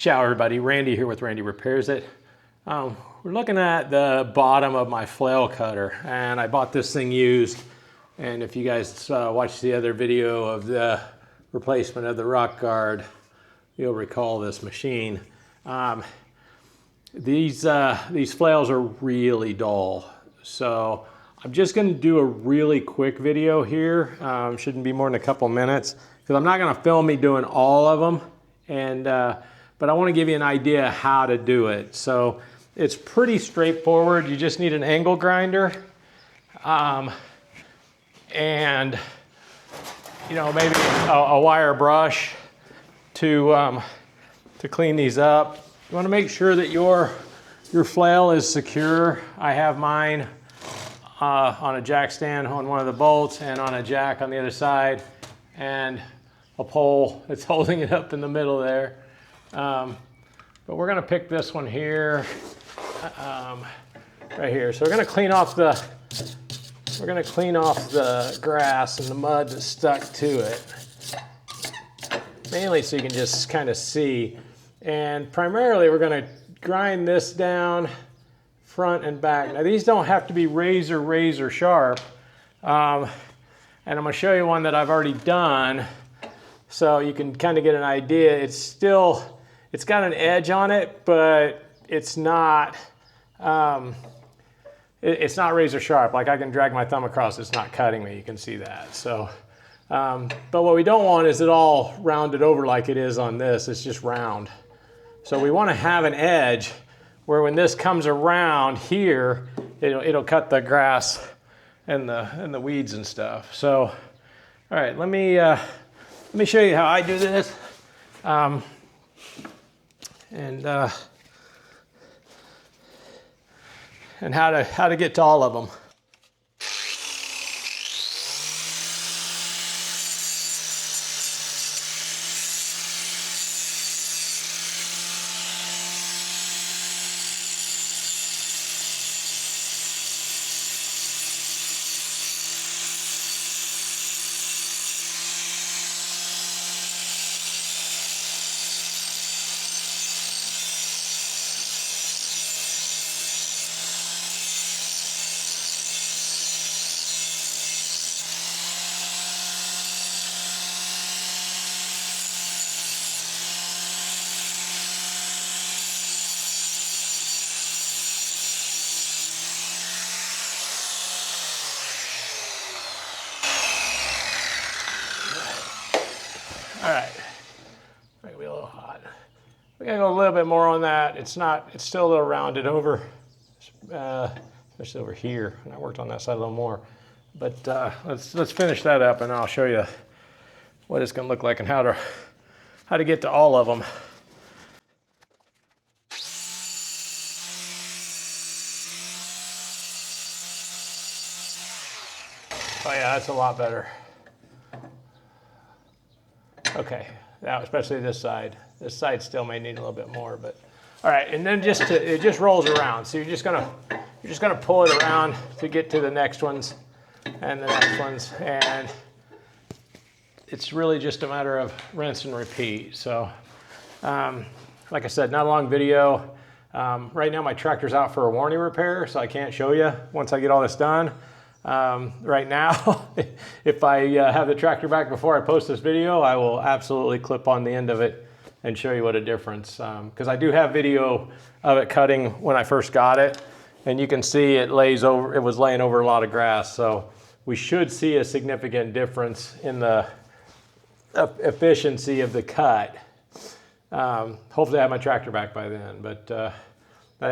Ciao everybody, Randy here with Randy Repairs It. We're looking at the bottom of my flail cutter, and I bought this thing used. And if you guys watched the other video of the replacement of the rock guard, you'll recall this machine. These flails are really dull, so I'm just going to do a really quick video here. Shouldn't be more than a couple minutes, because I'm not going to film me doing all of them, but I want to give you an idea how to do it. So it's pretty straightforward. You just need an angle grinder, and maybe a wire brush to clean these up. You want to make sure that your flail is secure. I have mine on a jack stand on one of the bolts and on a jack on the other side, and a pole that's holding it up in the middle there. But we're going to pick this one here, right here. So we're going to clean off the grass and the mud that's stuck to it, mainly so you can just kind of see. And primarily we're going to grind this down front and back. Now these don't have to be razor sharp, and I'm going to show you one that I've already done so you can kind of get an idea. It's got an edge on it, but it's not razor sharp. Like, I can drag my thumb across, it's not cutting me, you can see that. So but what we don't want is it all rounded over like it is on this. It's just round. So we want to have an edge where when this comes around here, it'll cut the grass and the weeds and stuff. So, all right, let me show you how I do this, and how to get to all of them. All right, might be a little hot. We gotta go a little bit more on that. It's still a little rounded over, especially over here. And I worked on that side a little more. But let's finish that up, and I'll show you what it's gonna look like and how to get to all of them. Oh yeah, that's a lot better. Okay, now especially this side. This side still may need a little bit more, but all right. And then it just rolls around. So you're just gonna pull it around to get to the next ones and the next ones, and it's really just a matter of rinse and repeat. So, like I said, not a long video. Right now my tractor's out for a warranty repair, so I can't show you once I get all this done. Right now, if I have the tractor back before I post this video, I will absolutely clip on the end of it and show you what a difference. Because I do have video of it cutting when I first got it, and you can see it was laying over a lot of grass. So we should see a significant difference in the efficiency of the cut. Hopefully I have my tractor back by then, but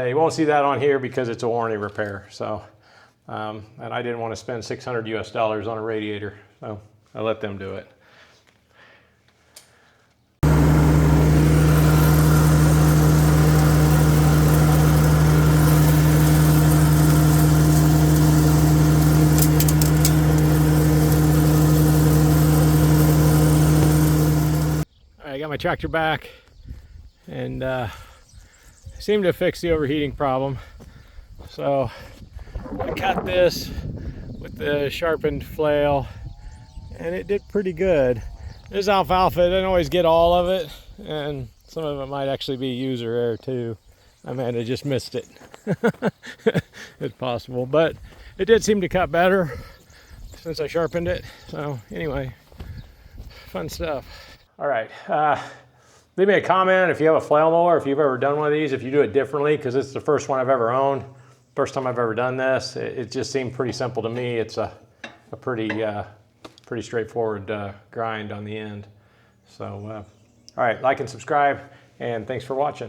you won't see that on here because it's a warranty repair. So. And I didn't want to spend $600 US on a radiator, so I let them do it. All right, I got my tractor back, and I seem to fix the overheating problem. So I cut this with the sharpened flail, and it did pretty good. This alfalfa, I didn't always get all of it, and Some of it might actually be user error too. I might have just missed it. It's possible, but it did seem to cut better since I sharpened it. So anyway, fun stuff. All right, leave me a comment if you have a flail mower, if you've ever done one of these, if you do it differently, because it's the first one I've ever owned. First time I've ever done this. It just seemed pretty simple to me. It's a pretty straightforward grind on the end. So, all right, like and subscribe, and thanks for watching.